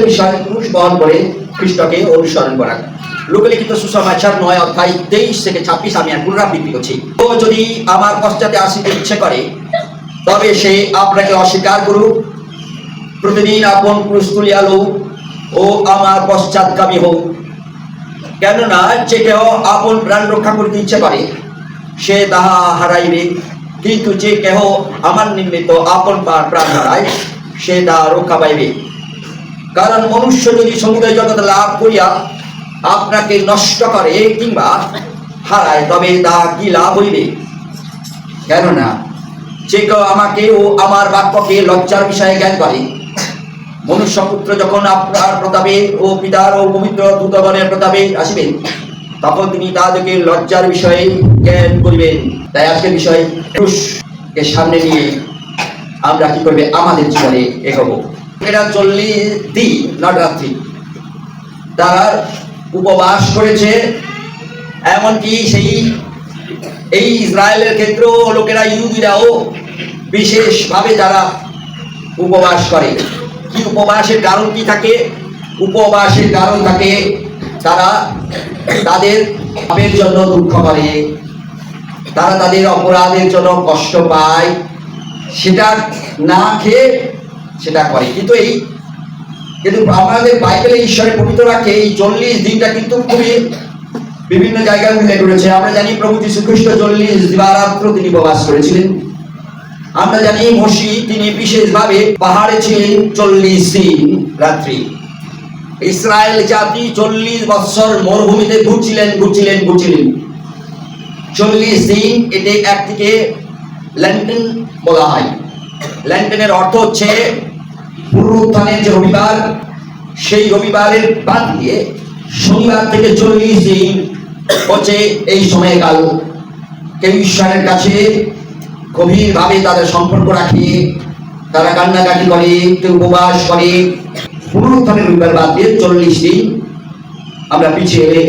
বিষয় ক্রুশ বহন করে খ্রিস্টকে অনুসরণ করা। লোকলিখিত সুসমাচার 9 অধ্যায় 23 থেকে 26 আমি আর পুনরাবৃত্তি করছি। তো যদি আমার পশ্চাতে আসিতে ইচ্ছে করে তবে সে আপনাকে অস্বীকার করুক, প্রতিদিন আপন ক্রুশ তুলিয়া লউক ও আমার পশ্চাৎগামী হোক। কেননা যে কেহ আপন প্রাণ রক্ষা করিতে ইচ্ছে করে সে তাহা হারাইবে, কিন্তু যে কেহ আমার নিমিত্ত আপন প্রাণ হারায় সে তাহা রক্ষা পাইবে। কারণ মনুষ্য যদি সমুদয় জগৎ লাভ করিয়া আপনাকে নষ্ট করে কিংবা হারায় তবে তাহা কি লাভ হইবে? কেননা যে কেউ আমাকে ও আমার বাক্যকে লজ্জার বিষয়ে জ্ঞান করে, মনুষ্যপুত্র যখন আপনার প্রতাপে ও পিতার ও পবিত্র দূতগণের প্রতাপে আসিবেন তখন তিনি তাদেরকে লজ্জার বিষয়ে জ্ঞান করিবেন। তাই আজকের বিষয় ক্রুশকে সামনে নিয়ে আমরা কি করবে আমাদের জীবনে এগোবো। এরা 40 দিন নট রাত্রি তারা উপবাস করেছে। এমনকি এই ইসরায়েলের ক্ষেত্রেও লোকেরা ইহুদিরাও বিশেষভাবে যারা উপবাস করে। কি উপবাসের কারণ কি থাকে? উপবাসের কারণ থাকে তারা তাদের পাপের জন্য দুঃখ করে, তারা তাদের অপরাধের জন্য কষ্ট পায়, সেটা না খেয়ে সেটা করে। কিন্তু আমাদের বাইবেলে ঈশ্বরের পবিত্র রাখে এই 40 দিনটা কিন্তু খুবই বিভিন্ন জায়গায় উল্লেখ করেছে। আমরা জানি প্রভু যীশু খ্রিস্ট 40 দিবারাত্র তিনি উপবাস করেছিলেন। আমরা জানি মসি তিনি বিশেষভাবে পাহাড়ে ছিলেন 40 দিন রাত্রি। ইসরায়েল জাতি 40 বৎসর মরুভূমিতে ঘুরছিলেন 40 দিন। এটি একদিকে ল্যান্টেন বলা হয়। ল্যান্টেনের অর্থ হচ্ছে পুনরুত্থানের যে রবিবার, সেই রবিবারের বাদ দিয়ে শনিবার থেকে 40 দিন হচ্ছে এই সময়কাল। কেউ ঈশ্বরের কাছে গভীরভাবে তাদের সম্পর্ক রাখে, তারা কান্নাকাটি করে, কেউ উপবাস করে। পুনরুত্থানের রবিবার বাদ দিয়ে 40 দিন আমরা পিছিয়ে এলে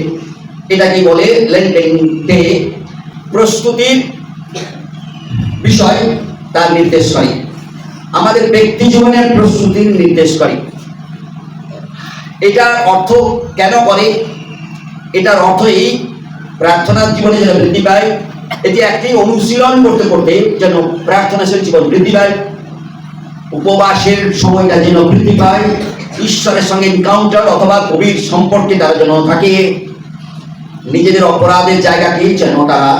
এটাকে বলে লেন্টেন ডে। প্রস্তুতির বিষয় তার নির্দেশ করে, আমাদের ব্যক্তি জীবনের প্রস্তুতির নির্দেশ করে। এটার অর্থ কেন করে? এটার অর্থ এই প্রার্থনার জীবনে যেন বৃদ্ধি পায়, এটি একটি অনুশীলন করতে করতে যেন প্রার্থনাশীল জীবন বৃদ্ধি পায়, উপবাসের সময়টা যেন বৃদ্ধি পায়, ঈশ্বরের সঙ্গে এনকাউন্টার অথবা গভীর সম্পর্কে তারা যেন থাকে, নিজেদের অপরাধের জায়গাকে যেন তারা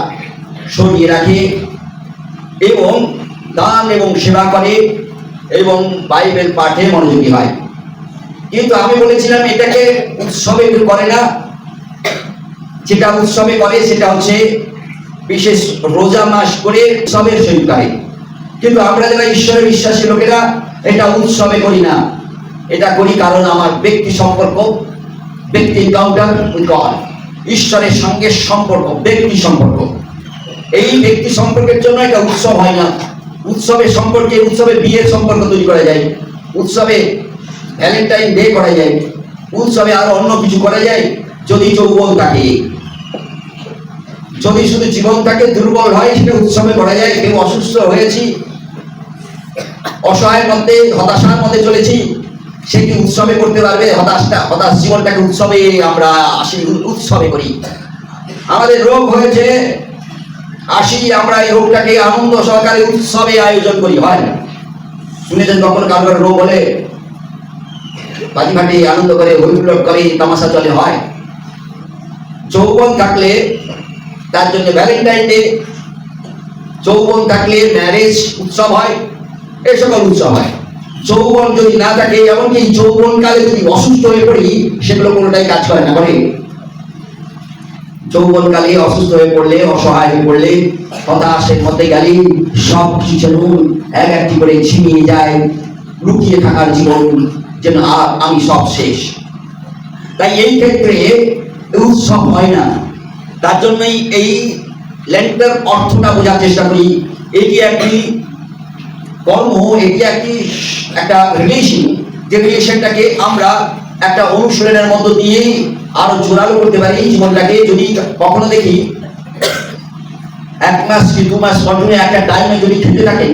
সরিয়ে রাখে এবং দান এবং সেবা করে এবং বাইবেল পাঠে মনোযোগী হয়। কিন্তু আমি বলেছিলাম এটাকে উৎসবে করে না। যেটা উৎসবে করে সেটা হচ্ছে বিশেষ রোজা মাস করে উৎসবের সহিত করে। কিন্তু আমরা যারা ঈশ্বরের বিশ্বাসী লোকেরা এটা উৎসবে করি না, এটা করি কারণ আমার ব্যক্তি সম্পর্ক, ব্যক্তি এনকাউন্টার উইথ গড, ঈশ্বরের সঙ্গে সম্পর্ক, ব্যক্তি সম্পর্ক। এই ব্যক্তি সম্পর্কের জন্য এটা উৎসব হয় না। উৎসবের সম্পর্কে উৎসবে বিয়ের সম্পর্ক তৈরি করা যায়, উৎসবে ভ্যালেন্টাইন ডে করা যায়, উৎসবে আরো অন্য কিছু করা যায় যদি যৌবন থাকে। যদি শুধু জীবন থাকে দুর্বল হয় সেটা উৎসবে করা যায়। কেউ অসুস্থ হয়েছি, অসহায়ের মধ্যে হতাশার মধ্যে চলেছি, সে কি উৎসবে করতে পারবে? হতাশ জীবনটাকে উৎসবে আমরা উৎসবে করি। আমাদের রোগ হয়েছে, আমরা এই রোগটাকে আনন্দ সহকারে উৎসবে আয়োজন করি। হয় শুনেছেন কখনো কারোর রোগ হলে বাজি ফাটি আনন্দ করে, হইহুল্লোড় করে, তামাশা চলে? হয়। যৌবন থাকলে তার জন্য ভ্যালেন্টাইন ডে, যৌবন থাকলে ম্যারেজ উৎসব হয়, এই সকল উৎসব হয়। যৌবন যদি না থাকে, এমনকি যৌবন কালে যদি অসুস্থ হয়ে পড়ি, সেগুলো কোনোটাই কাজ করে না। করে যৌবন কালে অসুস্থ হয়ে পড়লে, অসহায় হয়ে পড়লে, হতাশের মধ্যে গেলে সব কিছু এক একটি করে ছিনিয়ে যায়, লুকিয়ে থাকার জীবন যেন আমি সব শেষ। তাই এই ক্ষেত্রে উৎসব হয় না। তার জন্যই এই লেন্টের অর্থটা বোঝার চেষ্টা করি। এটি একটি কর্ম, এটি একটা রিলেশন, যে রিলেশনটাকে আমরা একটা অনুশীলনের মধ্য দিয়ে আরো জোরালো করতে পারি জীবনটাকে। যদি কখনো দেখি 1 মাস কি 2 মাস কন্টিনিউ একটা টাইমে যদি খেতে থাকেন,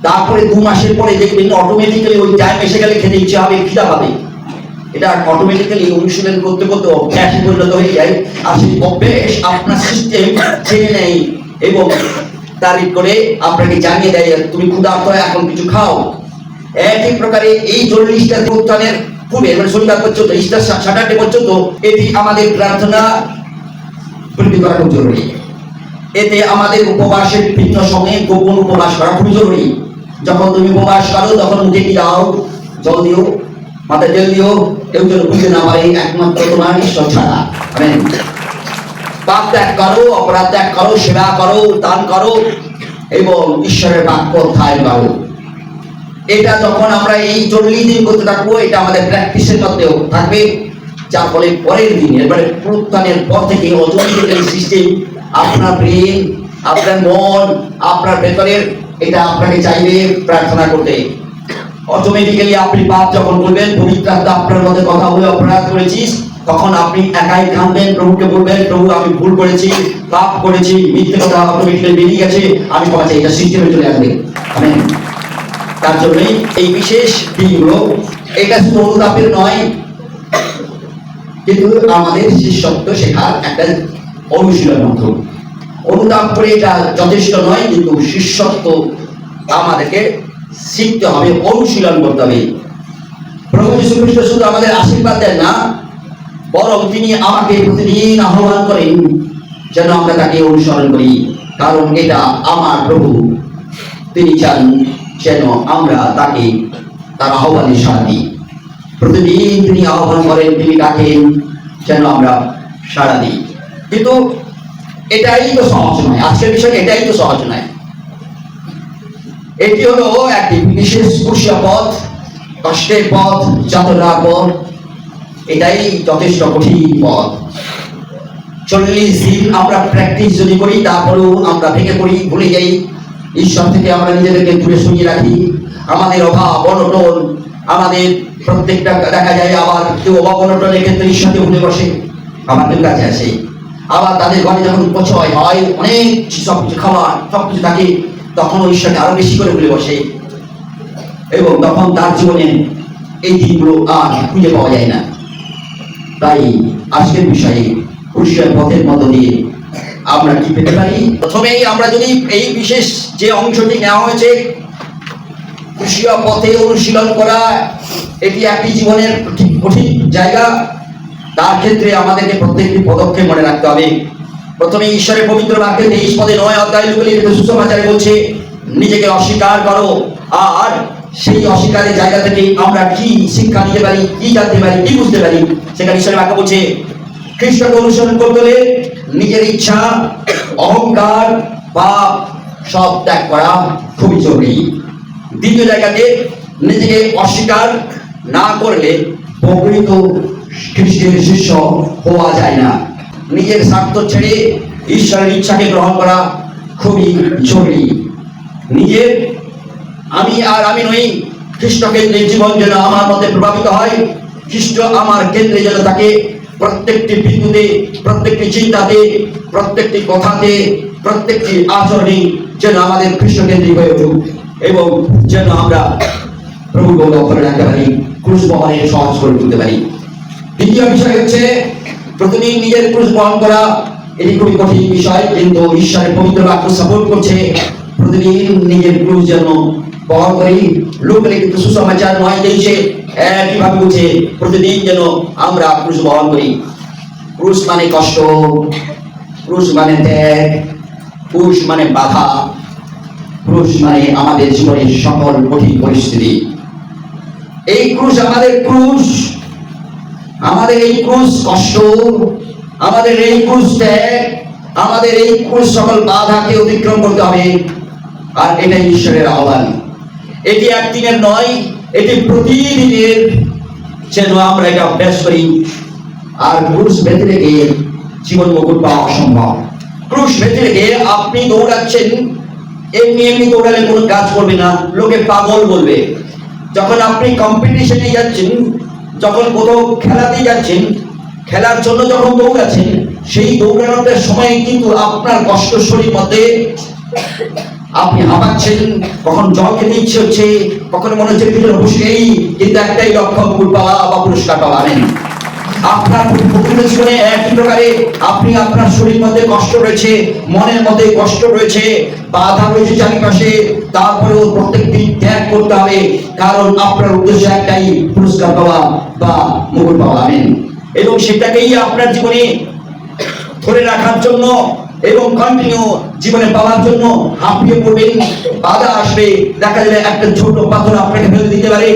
তারপরে 2 মাসের পরে দেখবেন অটোমেটিক্যালি ওই টাইম এসে গেলে খেতে ইচ্ছে হবে, খিদা পাবে। এটা অটোমেটিক্যালি অনুশীলন করতে করতে অভ্যাসে পরিণত হয়ে যায়, আর সেই অভ্যাস আপনার সিস্টেম ছেড়ে নেয় এবং তারিখ করে আপনাকে জানিয়ে দেয় তুমি ক্ষুধার্ত এখন কিছু খাও। একই প্রকারে এই 40টা উত্থানের পূর্বে মানে শনিবার পর্যন্ত ইস্টার স্যাটারডে পর্যন্ত এটি আমাদের প্রার্থনা বৃদ্ধি করা খুব জরুরি। এতে আমাদের উপবাসের ভিন্ন সময়ে গোপন উপবাস করা খুব জরুরি। যখন তুমি উপবাস করো তখন মুখে কি দাও, জল দিও, মাথায় তেল দিও, কেউ যেন বুঝতে না পারে একমাত্র তোমার ঈশ্বর ছাড়া। আমেন। পাপ ত্যাগ করো, অপরাধ ত্যাগ করো, সেবা করো, দান করো এবং ঈশ্বরের বাক্য অধ্যয়ন করো। এটা যখন আমরা এই 40 দিন করতে থাকবো, এটা আমাদের প্র্যাকটিসের মধ্যেও থাকবে, যার ফলে পরের দিন এবারে পুনরুত্থানের পর থেকে অটোমেটিক্যালি সিস্টেম আপনার ব্রেন, আপনার মন, আপনার ভেতরের এটা আপনাকে চাইবে প্রার্থনা করতে। অটোমেটিক্যালি আপনি পাপ যখন করবেন, পবিত্র আত্মা আপনার মধ্যে কথা বলে অপরাধ করেছিস, তখন আপনি একাই কাঁদবেন, প্রভুকে বলবেন প্রভু আমি ভুল করেছি, পাপ করেছি, মিথ্যে কথা অটোমেটিক্যালি বেরিয়ে গেছে, আমি ক্ষমা চাই। এটা সিস্টেমে চলে আসবে। আমেন। তার জন্যই এই বিশেষ দিনগুলো, এটা শুধু অনুতাপের নয়, কিন্তু আমাদের শিষ্যত্ব শেখার একটা অনুশীলন মাত্র। অনুতাপ করে এটা যথেষ্ট নয়, কিন্তু শিষ্যত্ব আমাদেরকে শিখতে হবে, অনুশীলন করতে হবে। প্রভু যীশু খ্রিস্ট শুধু আমাদের আশীর্বাদ দেন না, বরং তিনি আমাকে প্রতিদিন আহ্বান করেন যেন আমরা তাকে অনুসরণ করি, কারণ এটা আমার প্রভু, তিনি চান যেন আমরা তাকে তার আহ্বানে সাড়া দিই। প্রতিদিন তিনি আহ্বান করেন, তিনি ডাকেন যেন আমরা সাড়া দিই। কিন্তু এটাই তো সহজ নয়, আজকের বিষয় এটাই তো সহজ নয়। এটি হলো একটি বিশেষ কুশিয়া পথ, কষ্টের পথ, যাতনার পথ, এটাই যথেষ্ট কঠিন পথ। 40 দিন আমরা প্র্যাকটিস যদি করি, তারপরেও আমরা ভেঙে পড়ি, ভুলে যাই, ঈশ্বর থেকে আমরা নিজেদেরকে দূরে সরিয়ে রাখি। আমাদের অভাব অনটন, আমাদের প্রত্যেকটা দেখা যায়, আবার কেউ অভাব অনটনের ক্ষেত্রে ঈশ্বরকে ভুলে বসে, আমাদের কাছে আসে। আবার তাদের ঘরে যখন পচয় হয়, অনেক সবকিছু খাবার সবকিছু থাকে, তখন ঈশ্বরকে আরো বেশি করে ভুলে বসে এবং তখন তার জীবনে এই দিনগুলো আর খুঁজে পাওয়া যায় না। তাই আজকের বিষয়ে কুশিয়ার পথের মধ্য দিয়ে আমরা কি পেতে পারি? প্রথমেই আমরা যদি এই বিশেষ যে অংশটি নেওয়া হয়েছে, কুশিয়া পথে অনুশীলন করা, এটি একটি জীবনের কঠিন জায়গা। তার ক্ষেত্রে আমাদেরকে প্রত্যেকটি পদক্ষেপ মনে রাখতে হবে। প্রথমে ঈশ্বরের পবিত্র বাক্যে 23 পদে 9 অধ্যায় লিখিত সুসমাচারে বলছে নিজেকে অস্বীকার করো, আর সেই অস্বীকারের জায়গা থেকে আমরা কি শিক্ষা নিতে পারি, কি জানতে পারি, কি বুঝতে পারি। সেখানে ঈশ্বরের বাক্য বলছে খ্রিস্টকে অনুসরণ করতে হলে নিজের ইচ্ছা, অহংকার, পাপ সব ত্যাগ করা খুবই জরুরি। দ্বিতীয় জায়গাতে নিজেকে অস্বীকার না করলে প্রকৃত খ্রিস্টের শিষ্য হওয়া যায় না। নিজের স্বার্থ ছেড়ে ঈশ্বরের ইচ্ছাকে গ্রহণ করা খুবই জরুরি। নিজের আমি আর আমি নই, খ্রিস্ট কেন্দ্রিক জীবন যেন আমার মধ্যে প্রভাবিত হয়, খ্রিস্ট আমার কেন্দ্রে যেন থাকে। প্রত্যেকটি বিন্দুতে, প্রত্যেকটি চিন্তাতে, প্রত্যেকটি কথাতে, প্রত্যেকটি আচরণে যেন আমাদের খ্রিস্ট কেন্দ্রিক হয়ে উঠুক এবং যেন আমরা প্রভুকে ধরে রাখতে পারি, ক্রুশ বহনের সহজ করে তুলতে পারি। দ্বিতীয় বিষয় হচ্ছে প্রতিদিন নিজের ক্রুশ বহন করা। এটি খুবই কঠিন বিষয়, কিন্তু ঈশ্বরের পবিত্র বাক্য সাপোর্ট করছে প্রতিদিন নিজের ক্রুশ যেন বহন করি। লোকলিখিত সুসমাচার 9:23 একইভাবে বলছে প্রতিদিন যেন আমরা ক্রুশ বহন করি। ক্রুশ মানে কষ্ট, ক্রুশ মানে ত্যাগ, ক্রুশ মানে বাধা, ক্রুশ মানে আমাদের জীবনের সকল কঠিন পরিস্থিতি। এই ক্রুশ আমাদের ক্রুশ, আমাদের এই ক্রুশ কষ্ট, আমাদের এই ক্রুশ ত্যাগ, আমাদের এই ক্রুশ সকল বাধাকে অতিক্রম করতে হবে। আর এটাই ঈশ্বরের আহ্বান। এটি একদিনের নয়, এটি প্রতিদিনের যেন আমরা এটা অভ্যাস করি। আর ক্রুশ বেঁধে রেখে জীবন মুকুট পাওয়া অসম্ভব। ক্রুশ বেঁধে রেখে আপনি দৌড়াচ্ছেন, এমনি এমনি দৌড়ালে কোনো কাজ করবে না, লোকে পাগল বলবে। যখন আপনি কম্পিটিশনে যাচ্ছেন, যখন কোথাও খেলাতে যাচ্ছেন, খেলার জন্য যখন দৌড়াচ্ছেন, সেই দৌড়ানোর সময় কিন্তু আপনার কষ্ট শরীর মধ্যে আপনি হাঁপাচ্ছেন, কখন জল খেতে ইচ্ছে হচ্ছে, কখনো মনে হচ্ছে ভিতরে বসে নেই, কিন্তু একটাই লক্ষ্য, ফুল পাওয়া বা পুরস্কার পাওয়া নেই। আপনার প্রকৃত জীবনে একই প্রকারে আপনি আপনার শরীর মধ্যে কষ্ট রয়েছে, মনের মধ্যে কষ্ট রয়েছে, বাধা রয়েছে চারিপাশে, তারপরেও প্রত্যেকটি ত্যাগ করতে হবে, কারণ আপনার উদ্দেশ্য একটাই, পুরস্কার পাওয়া বা মুকুট পাওয়া। আমেন। এবং সেটাকেই আপনার জীবনে ধরে রাখার জন্য এবং কন্টিনিউ জীবনে পাওয়ার জন্য হাঁপিয়ে পড়বেন। বাধা আসবে, দেখা যাবে একটা ছোট পাথর আপনাকে ফেলে দিতে পারে,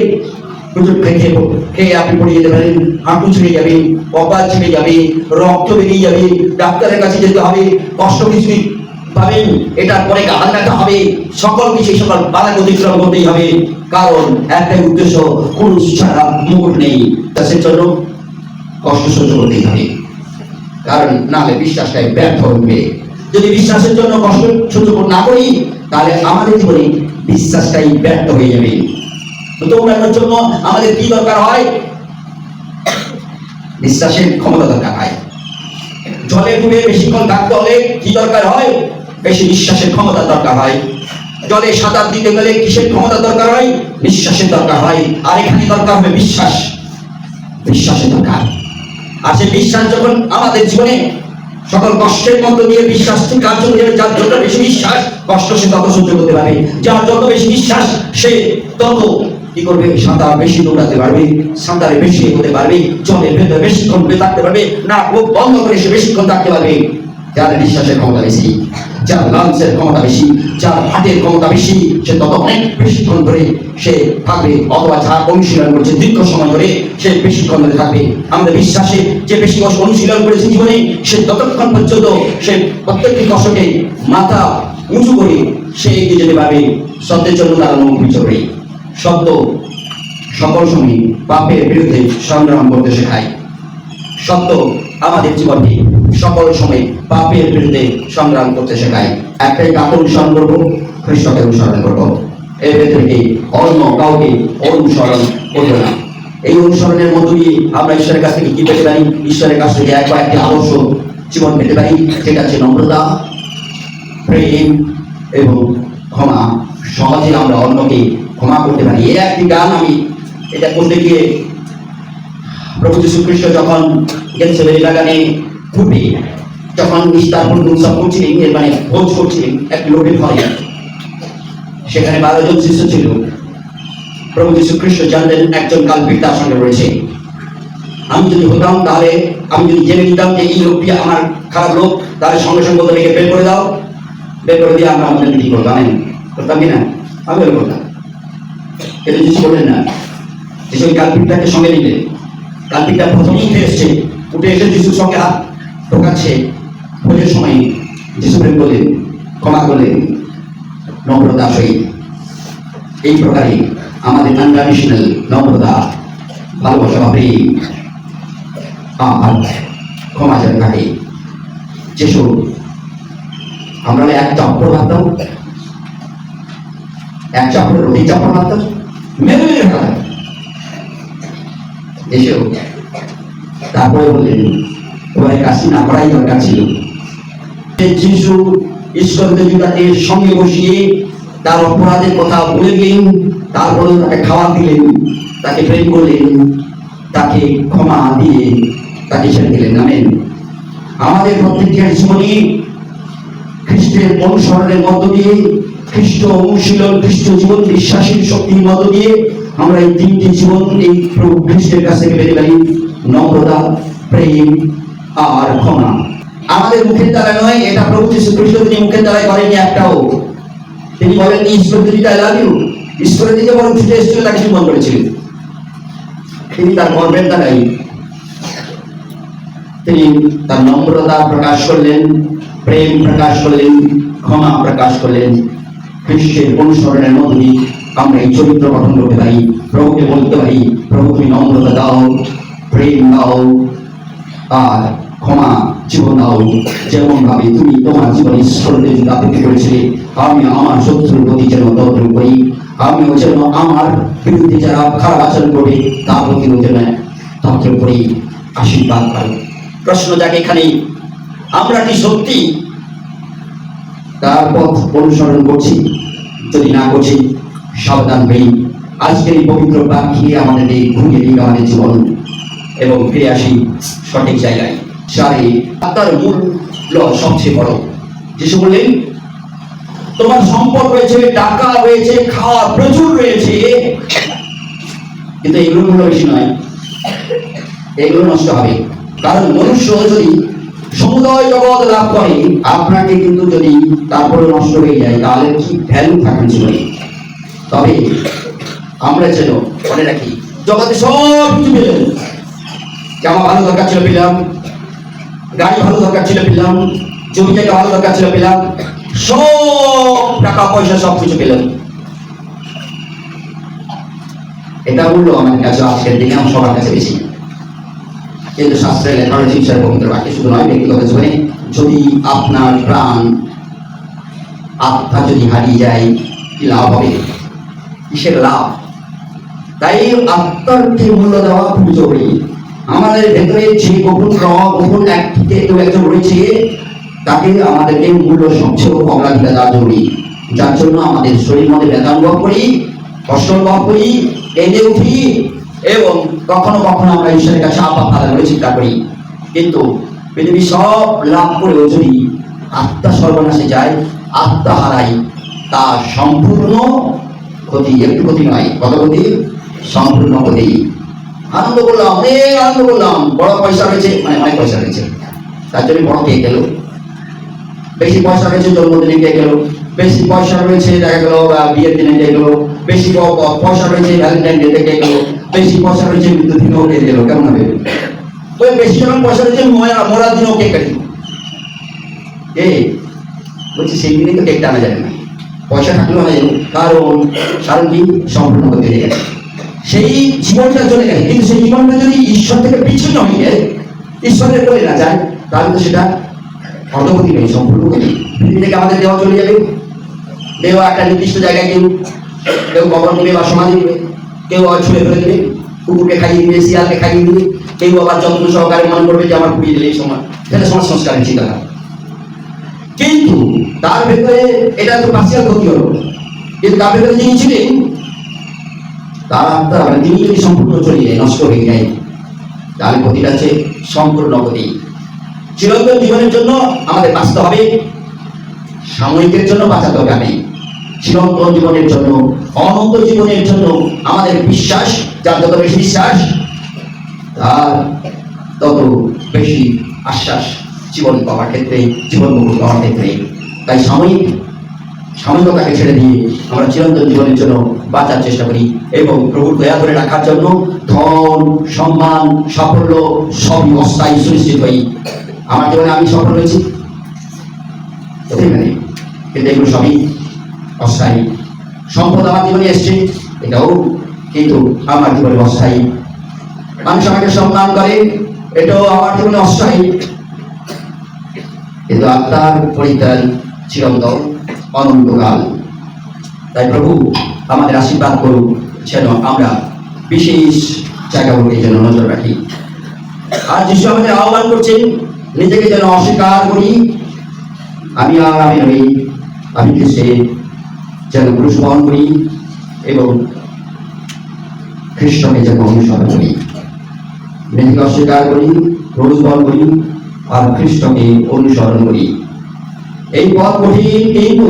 খেয়ে আপনি পড়ে যেতে পারেন, হাঁটু ছিঁড়ে যাবে, কপাল ছিঁড়ে যাবে, রক্ত বেরিয়ে যাবে, ডাক্তারের কাছে যেতে হবে, কষ্ট কিছুই পাবেন, এটার পরে গাল রাখতে হবে, সকল কিছু সকল বাধা অতিক্রম করতেই হবে, কারণ একটাই উদ্দেশ্য, পুরুষ ছাড়া মুকুট নেই। তার জন্য কষ্ট সহ্য করতেই হবে, কারণ নাহলে বিশ্বাসটাই ব্যর্থ হবে। যদি বিশ্বাসের জন্য কষ্ট সহ্য না করি, তাহলে আমাদের জীবনে বিশ্বাসটাই ব্যর্থ হয়ে যাবে। দৌড়ানোর জন্য আমাদের কি দরকার হয়? বিশ্বাসের ক্ষমতা দরকার হয়। জলে ডুবে বেশিক্ষণ থাকতে হলে কি দরকার হয়? বেশি বিশ্বাসের ক্ষমতা দরকার হয়। জলে সাঁতার দিতে গেলে কিসের ক্ষমতা দরকার হয়? বিশ্বাসের দরকার হয়। আর এখানে দরকার হবে বিশ্বাস, বিশ্বাসের দরকার। আর সেই বিশ্বাস যখন আমাদের জীবনে সকল কষ্টের মধ্য দিয়ে বিশ্বাস কাজ চলে যাবে, যার যত বেশি বিশ্বাস, কষ্ট সে তত সহ্য করতে পারবে। যার যত বেশি বিশ্বাস, সে তত কি করবে? সাঁতার বেশি দৌড়াতে পারবে, সাঁতারে বেশি এগোতে পারবে, জলের ভেতরে বেশিক্ষণ থাকতে পারবে, না মুখ বন্ধ করে সে বেশিক্ষণ থাকতে পারবে। যার বিশ্বাসের ক্ষমতা বেশি, যার লাঞ্চের ক্ষমতা বেশি, যার হাতের ক্ষমতা বেশি, সে তত অনেক বেশিক্ষণ ধরে সে থাকবে, অথবা যা অনুশীলন করছে দীর্ঘ সময় ধরে সে বেশিক্ষণ ধরে থাকবে। আমাদের বিশ্বাসে যে বেশি অনুশীলন করেছে জীবনে, সে ততক্ষণ পর্যন্ত সে প্রত্যেকটি কষ্টকে মাথা উঁচু করে সে এগিয়ে যেতে পারবে, সত্যের জন্য দাঁড়ানো বিচরবে। সত্য সকল সময় পাপের বিরুদ্ধে সংগ্রাম করতে শেখায়। সত্য আমাদের জীবনে সকল সময় পাপের বিরুদ্ধে সংগ্রাম করতে শেখায়। একটাই কাকে অনুসরণ করবো? খ্রিস্টকে অনুসরণ করবো। এর ভেতরে অন্য কাউকে অনুসরণ করবো না। এই অনুসরণের মধ্য দিয়ে আমরা ঈশ্বরের কাছ থেকে কি পেতে পারি? ঈশ্বরের কাছ থেকে একবার একটি আদর্শ জীবন পেতে পারি, যেটা হচ্ছে নম্রতা, প্রেম এবং ক্ষমা। সহজে আমরা অন্যকে ক্ষমা করতে পারি। এই একটি গান আমি এটা করতে গিয়ে প্রভু যীশু খ্রিস্ট যখন গেতসেমানি বাগানে ঘুরবে, যখন ইস্তার উৎসব করছিলেন, মানে ভোজ করছিলেন এক লোকের ঘরে, সেখানে 12 জন শিষ্য ছিল। প্রভু যীশু খ্রিস্ট জানলেন একজন কালপিট তার সঙ্গে রয়েছে। আমি যদি হতাম, তাহলে আমি যদি জেনে নিতাম যে এই লোকটি আমার খারাপ লোক, তাহলে সঙ্গে সঙ্গে ওদেরকে বের করে দাও, বের করে দিয়ে আমরা আমাদের মিটিং করতাম। করতাম কিনা? আমি বের করতাম। কিন্তু যিশু বললেন না, যিশু ওই কালপিটটাকে সঙ্গে নিলেন। কালপিটটা প্রথমেই উঠে এসে যিশুর সঙ্গে হাত ঢোকাচ্ছে। ভোজের সময় যিশু প্রেম করলেন, ক্ষমা করলেন নম্রতা সহিত। এই প্রকারে আমাদের আনকন্ডিশনাল নম্রতা, ভালোবাসা বা প্রেম আর ক্ষমা যেন থাকে। যিশু আমরা এক চাপড় মারতাম, এক চাপড়ের অধিক চাপড় মারতাম, মেরে মেরে ফেলা। যিশু তারপরে বললেন তোমার কাশি না করাই দরকার ছিল। যিশু ঈশ্বরকে জুতাকে সঙ্গে বসিয়ে তার অপরাধের কথা বলে দিলেন, তারপরে তাকে খাওয়া দিলেন, তাকে প্রেম করলেন, তাকে ক্ষমা দিয়ে তাকে ছেড়ে দিলেন। আমেন। আমাদের প্রত্যেকের জীবনে খ্রিস্টের অনুসরণের মধ্য দিয়ে, খ্রিস্ট অনুশীলন, খ্রিস্ট জীবন বিশ্বাসের শক্তির মধ্য দিয়ে আমরা এই তিনটি জীবন এই প্রভু খ্রিস্টের কাছ থেকে পেতে পারি: নম্রতা, প্রেম আর ক্ষমা। আমাদের মুখের দ্বারা নয়, এটা প্রভু যীশু খ্রিস্ট তিনি মুখের দ্বারাই করেননি একটাও। তিনি বলেননি ঈশ্বর দিদি আই লাভ ইউ, ঈশ্বরের দিকে বরং ছুটে এসেছিল, তাকে সম্মান করেছিলেন। তিনি তার কর্মের দ্বারাই তিনি তার নম্রতা প্রকাশ করলেন, প্রেম প্রকাশ করলেন, ক্ষমা প্রকাশ করলেন। খ্রিস্টের অনুসরণের মধ্য দিয়ে আমরা এই চরিত্র গঠন করতে পারি। প্রভুকে বলতে পারি, প্রভু তুমি নম্রতা দাও, প্রেম দাও আর ক্ষমা জীবন দাও, যেমন ভাবে তুমি তোমার জীবনে ঈশ্বরকে দাপিত করেছিলে। আমি আমার শত্রুর প্রতি যেন তদ্রূপ করি, আমিও যেন আমার বিরুদ্ধে যারা খারাপ আচরণ করবে তার প্রতিও যেন তদ্রূপ করি। আশীর্বাদ পাই। প্রশ্ন জাগে এখানে, আমরা কি সত্যি তার পথ অনুসরণ করছি, যদি না করছি সাবধান হই। আজকের এই পবিত্র বাক্যে আমাদেরকে ঘুরিয়ে দিই আমাদের জীবন এবং ফিরে আসি সঠিক জায়গায়। সারে আত্মার মূল্য সবচেয়ে বড়। যিশু বললেন, তোমার সম্পদ রয়েছে, টাকা রয়েছে, খাওয়া প্রচুর রয়েছে, কিন্তু এগুলোর মূল্য বেশি নয়, এগুলো নষ্ট হবে। কারণ মনুষ্য যদি সমুদয় জগৎ লাভ করে আপনাকে কিন্তু যদি তারপরে নষ্ট হয়ে যায়, তাহলে কি ভ্যালু থাকবে জীবনে? তবে আমরা যেন মনে রাখি, জগতে সব কিছু পেলাম, জামা ভালো দরকার ছিল পেলাম, গাড়ি ভালো দরকার ছিল পেলাম, জমি জায়গা ভালো দরকার ছিল পেলাম, সব টাকা পয়সা সব কিছু পেলাম। এটা মূল্য আমাদের কাছে আজকের দিনে সবার কাছে বেশি। কিন্তু শাস্ত্রের লেখা রয়েছে, ঈশ্বরের পবিত্র বাক্যে শুধু নয়, ব্যক্তিগত জীবনে যদি আপনার প্রাণ আত্মা যদি হারিয়ে যায়, কি লাভ হবে? কিসের লাভ? তাই আত্মাকে মূল্য দেওয়া খুব জরুরি। আমাদের ভেতরে যে গোপন গোপন একজন রয়েছে, তাকে আমাদেরকে মূল্য সবচেয়ে অগ্রাধিকার দেওয়া জরুরি। যার জন্য আমাদের শরীর মধ্যে ব্যথা অনুভব করি, কষ্ট অনুভব করি, কেঁদে উঠি এবং কখনো কখনো আমরা ঈশ্বরের কাছে আপা ফাদা করে চিন্তা করি। কিন্তু পৃথিবী সব লাভ করেও যদি আত্মা সর্বনাশে যায়, আত্মা হারাই, তা সম্পূর্ণ ক্ষতি, একটু ক্ষতি নয়, কত ক্ষতি? সম্পূর্ণ ক্ষতি। আনন্দ করলাম, অনেক আনন্দ করলাম, বড় পয়সা রয়েছে, মানে অনেক পয়সা রয়েছে, তার জন্য বড় কে গেল, বেশি পয়সা রয়েছে জন্মদিনে কে গেল, বেশি পয়সা রয়েছে দেখা গেল বিয়ের দিনে কে গেল, বেশি পয়সা রয়েছে ভ্যালেন্টাইন ডে কে গেল, বেশি পয়সা রয়েছে মৃত্যু দিনেও কে গেল। কেমন হবে? ওই বেশি যখন পয়সা রয়েছে মরা দিনেও কে কাটি বলছি, সেই দিনে তো কেকটা আনা যাবে না, পয়সা থাকলেও আনা যাবে। কারণ কি? সম্পূর্ণ করতে গেছে, সেই জীবনটা চলে গেছে। কিন্তু সেই জীবনটা যদি ঈশ্বর থেকে পিছনে হয়ে যায়, ঈশ্বরের বলে না যায়, তাহলে তো সেটা অর্ধগতি নেই, সম্পূর্ণ গতি। পৃথিবী থেকে আমাদের দেওয়া চলে যাবে, দেওয়া একটা নির্দিষ্ট জায়গায় কেউ কবর দিবে বা সমাধি দিবে, কেউ ছুঁড়ে ফেলে দিবে, কুকুরকে খাইয়ে দিবে, শিয়ালকে খাইয়ে দিবে, কেউ আবার যত্ন সহকারে মনে করবে যে আমার পুড়িয়ে দিলে এই সময়, সেটা সমাজ সংস্কারের চিন্তাধারা। কিন্তু তার ভেতরে এটা তো পার্সিয়াল ক্ষতি হলো। কিন্তু তার ভেতরে যিনি ছিলেন, তার আত্মা তিনি যদি সম্পূর্ণ চলে যায়, নষ্ট হয়ে যায়, তাহলে ক্ষতিটা হচ্ছে সম্পূর্ণ ক্ষতি। চিরন্তন জীবনের জন্য আমাদের বাঁচতে হবে, সাময়িকের জন্য বাঁচাতে হবে আমি। চিরন্তন জীবনের জন্য, অনন্ত জীবনের জন্য আমাদের বিশ্বাস, যার যত বেশি বিশ্বাস তার তত বেশি আশ্বাস জীবন পাওয়ার ক্ষেত্রে, জীবন মুক্ত পাওয়ার ক্ষেত্রে। তাই সাময়িকতাকে ছেড়ে দিয়ে আমরা চিরন্তন জীবনের জন্য বাঁচার চেষ্টা করি এবং প্রভুর দয়া ধরে রাখার জন্য ধন, সম্মান, সাফল্য সবই অস্থায়ী সুনিশ্চিত হই। আমার জীবনে আমি সফল হয়েছি, কিন্তু এগুলো সবই অস্থায়ী। সম্পদ আমার জীবনে এসছে, এটাও কিন্তু আমার জীবনে অস্থায়ী। মানুষ আমাকে সম্মান করে, এটাও আমার জীবনে অস্থায়ী। কিন্তু আত্মার পরিত্রাণ চিরন্তন, অনন্তকাল। তাই প্রভু আমাদের আশীর্বাদ করুক, যেন আমরা বিশেষ জায়গাগুলোকে যেন নজর রাখি। আর যিশু আমাদের আহ্বান করছেন, নিজেকে যেন অস্বীকার করি, আমি নই, আমি খ্রিস্টের, যেন ক্রুশ বহন করি এবং খ্রিস্টকে যেন অনুসরণ করি। নিজেকে অস্বীকার করি, ক্রুশ বহন করি আর খ্রিস্টকে অনুসরণ করি। এই পথ কঠিন, কিন্তু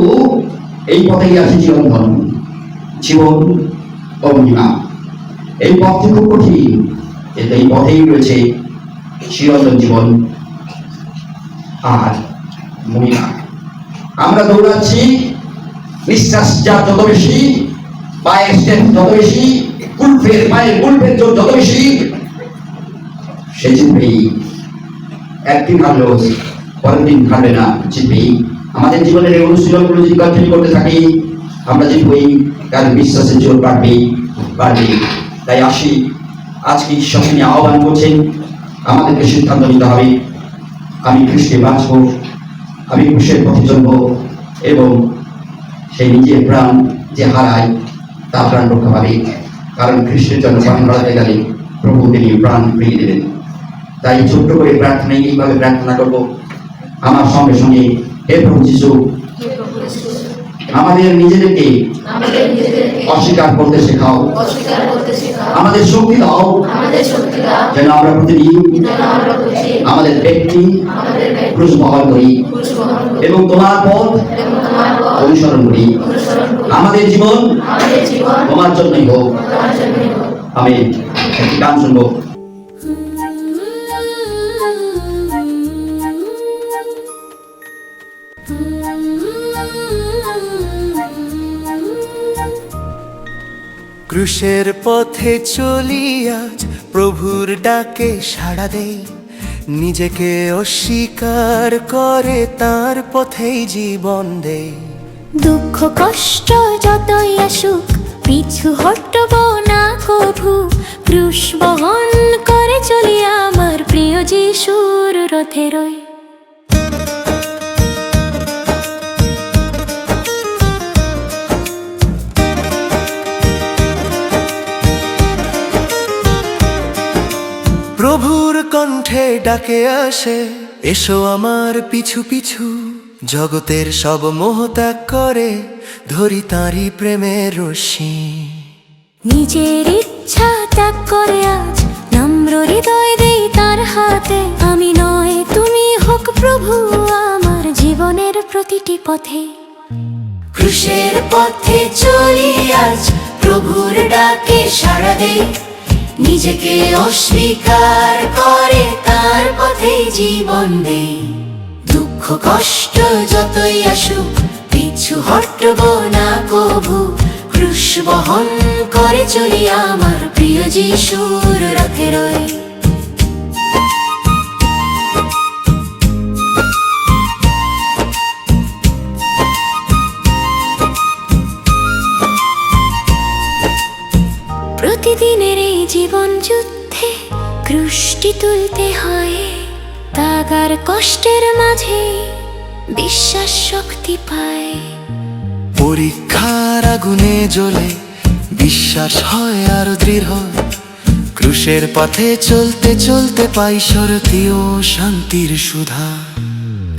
এই পথেই আছে চিরন্তন জীবন ও মহিমা। এই পথটি খুব কঠিন, কিন্তু এই পথেই রয়েছে চিরন্তন জীবন আর মহিমা। আমরা দৌড়াচ্ছি, নিঃশ্বাস যার যত বেশি, পায়ের স্টেপ যত বেশি, পায়ের গুলফের জোর যত বেশি, সে জিতবেই। একদিন হারলো, পরের দিন হারবে না, জিতবেই। আমাদের জীবনের এই অনুশীলনগুলো যদি কন্টিনিউ করতে থাকি, আমরা জিতবই, কারণ বিশ্বাসের জোর বাড়বেই। তাই আসি, আজকে ঈশ্বর তিনি আহ্বান করছেন, আমাদেরকে সিদ্ধান্ত নিতে হবে, আমি খ্রিস্টে বাঁচবো, আমি ক্রুশের পথে চলবো এবং সেই নিজের প্রাণ যে হারায় তার প্রাণ রক্ষা পাবে। কারণ খ্রিস্টের জন্য প্রাণ হারাতে গেলে প্রভু তিনি প্রাণ ফিরিয়ে দেবেন। তাই ছোট্ট করে প্রার্থনা এইভাবে প্রার্থনা করবো আমার সঙ্গে সঙ্গে, হে প্রভু যিশু, আমাদের নিজেদেরকে অস্বীকার করতে শেখাও। আমাদের শক্তি দাও যেন আমরা প্রতিদিন আমাদের ব্যক্তি ক্রুশ বহন করি এবং তোমার পথ অনুসরণ করি। আমাদের জীবন তোমার জন্যই হোক। আমি একটি গান শুনবো। ক্রুশের পথে চলি আজ, প্রভুর ডাকে সাড়া দেই, নিজেকে অস্বীকার করে তার পথেই জীবন দেই। দুঃখ কষ্ট যতই আসুক পিছু হটব না কভু, ক্রুশ বহন করে চলি আমার প্রিয় যিশুর রথে রই। প্রভুর কণ্ঠে ডাকে আসে, এসো আমার পিছু পিছু, জগতের সব মোহ ত্যাগ করে ধরি তাঁরই প্রেমের রশ্মি। নিজের ইচ্ছা ত্যাগ করে আজ নম্র হৃদয় দেই তার হাতে, আমি নয় তুমি হোক প্রভু আমার জীবনের প্রতিটি পথে। ক্রুশের পথে চলি আজ, প্রভুর ডাকে সাড়া দেই, নিজেকে অস্বীকার করে তার পথেই জীবন দেই। দুঃখ কষ্ট যতই আসুক পিছু হটব না কভু, ক্রুশ বহন করে চলি আমার প্রিয় যিশুর রথে রই। প্রতিদিনের এই জীবন যুদ্ধে ক্রুশটি তুলতে হয়, তাগার কষ্টের মাঝে বিশ্বাস শক্তি পায়। পরীক্ষার আগুনে জ্বলে বিশ্বাস হয় আরো দৃঢ়, ক্রুশের পথে চলতে চলতে পাই শান্তি ও শান্তির সুধা।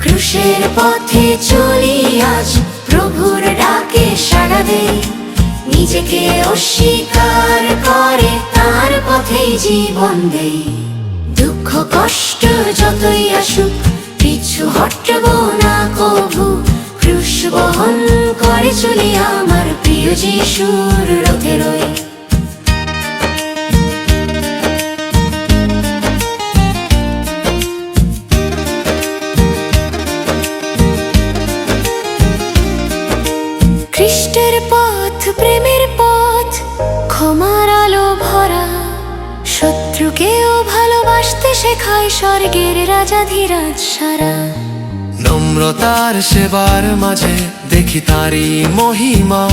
ক্রুশের পথে চলি আজ, প্রভুর ডাকে সাড়া দেই, নিজেকে অস্বীকার করে তার পথেই জীবন দেই। দুঃখ কষ্ট যতই আসুক পিছু হটব না কভু, ক্রুশ বহন করে চলি আমার প্রিয় যিশুর রথে রই। খ্রিস্টের পথ প্রেমের পথ, ক্ষমার আলো ভরা, শত্রুকেও ভালোবাসতে শেখায় স্বর্গের রাজাধিরাজ সারা। নম্রতার সেবার মাঝে দেখি তারই মহিমা,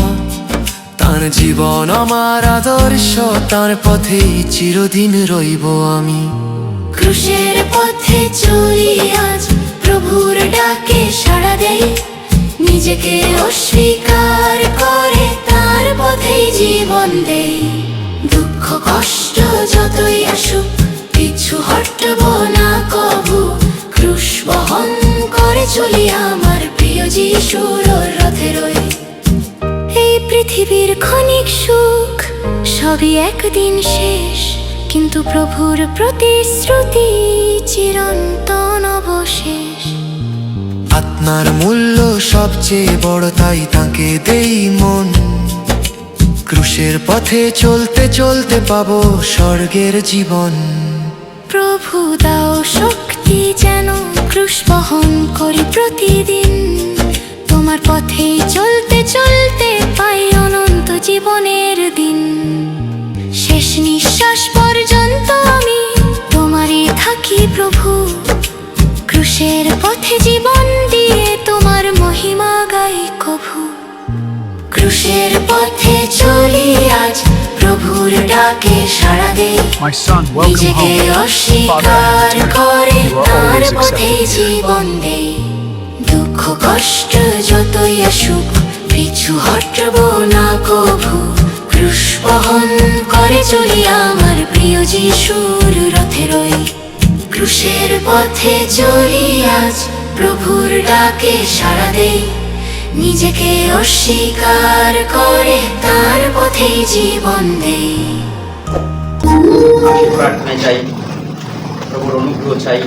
তার জীবন আমার আদর্শ, তার পথেই চিরদিন রইব আমি। ক্রুশের পথে চলি আজ, প্রভুর ডাকে সাড়া দেই, নিজেকে অস্বীকার করে তার পথেই জীবন দেই। দুঃখ কষ্ট যতই আসুক পিছু হটব না কভু, ক্রুশ বহন করে চলি আমার প্রিয় যিশুর রথে রই। এই পৃথিবীর ক্ষণিক সুখ সবই একদিন শেষ, কিন্তু প্রভুর প্রতিশ্রুতি চিরন্তন অবশেষ। আত্মার মূল্য সবচেয়ে বড়, তাই তাকে দেই মন, ক্রুশের পথে চলতে চলতে পাবো স্বর্গের জীবন। প্রভু দাও শক্তি যেন ক্রুশ বহন করি প্রতিদিন, তোমার পথেই চলতে চলতে পাই অনন্ত জীবনের দিন। শেষ নিঃশ্বাস পর্যন্ত আমি তোমারই থাকি প্রভু, ক্রুশের পথে জীবন দিয়ে তোমার মহিমা গাই কভু। ক্রুশের পথে চলি আজ, প্রভুর ডাকে সাড়া দেই, My son, welcome নিজেকে home. অস্বীকার করে you are তার always পথে accepted. জীবন দেই। দুঃখ কষ্ট যতই আসুক পিছু হটব না কভু, ক্রুশ বহন করে চলি আমার প্রিয় যিশুর রথে রই। ক্রুশের পথে চলি আজ, প্রভুর ডাকে সাড়া দেই, নিজেকে অস্বীকার করে তার পথেই জীবন দেই। প্রার্থনায় চাই, প্রভুর অনুগ্রহ চাই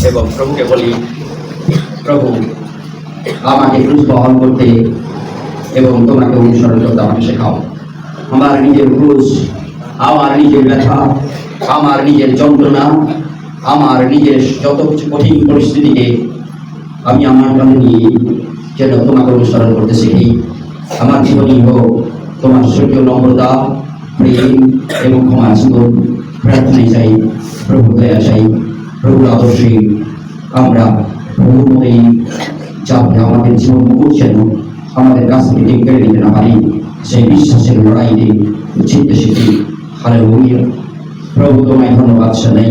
এবং প্রভুকে বলি, প্রভু আমাকে ক্রুশ বহন করতে এবং তোমাকে অনুসরণ করতে আমাকে শেখাও। আমার নিজের ক্রুশ, আমার নিজের ব্যথা, আমার নিজের যন্ত্রণা, আমার নিজের যত কিছু কঠিন পরিস্থিতিকে আমি আমার কাছে নিয়ে যেন তোমাকে অনুসরণ করতে শিখি। আমার জীবনই হোক তোমার সক্রিয় নম্রতা, প্রেম এবং ক্ষমার জীবন। প্রার্থনায় চাই, প্রভু দয়া চাই, প্রভুর আদর্শে আমরা প্রভুর মতোই যাতে আমাদের জীবন করছেন আমাদের কাছ থেকে কেড়ে নিতে না পারি, সেই বিশ্বাসের লড়াইতে জিততে শিখি। হালেলুয়া। প্রভু তোমায় ধন্যবাদ জানাই,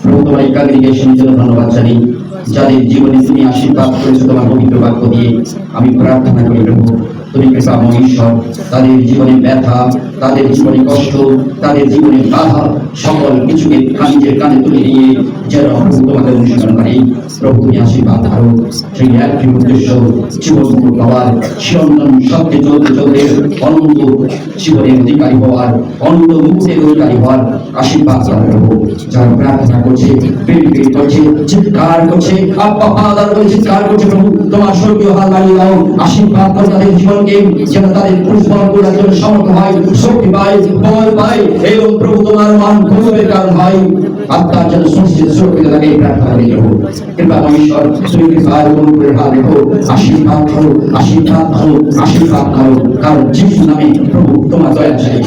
প্রভু তোমায় কংগ্রিগেশনের জন্য ধন্যবাদ জানাই, যাদের জীবনে তুমি আশীর্বাদ করেছো তোমার পবিত্র বাক্য দিয়ে। আমি প্রার্থনা করি প্রভু তুমি কৃপাময় ঈশ্বর, তাদের জীবনে ব্যথা, তাদের জীবনে কষ্ট, তাদের জীবনে বাধা সকল কিছুকে নিজের কানে তুলে নিয়ে যেন প্রভু তোমাকে অনুসরণ করে। প্রভু তুমি আশীর্বাদ করো, সেই একটি উদ্দেশ্য জীবন পাওয়ার, চিরন্তন সত্যে চলতে চলতে অনন্ত জীবনের অধিকারী হওয়ার, অনন্ত মুক্তির অধিকারী হওয়ার আশীর্বাদ করো প্রভু। যারা প্রার্থনা করছে, প্রেম করছে, চিৎকার করছে, আব্বা ফাদার বলে চিৎকার করছে, প্রভু তোমার স্বর্গীয় হাত বাড়িয়ে দাও, আশীর্বাদ করো তাদের জীবনকে, যেন তাদের পুরস্কার করার জন্য সমর্থ হয়, শক্তি পায়, বল পায় এবং প্রভু তোমার মান গৌরবের কারণ হয়। আত্মার যেন সুস্থিত সুরক্ষিত থাকে প্রার্থনা করি প্রভু। কৃপাময় ঈশ্বর তুমি কৃপার অনুগ্রহের হাত রেখো, আশীর্বাদ করো, আশীর্বাদ করো, আশীর্বাদ করো, কারণ যিশু নামে প্রভু তোমার দয়া চাই।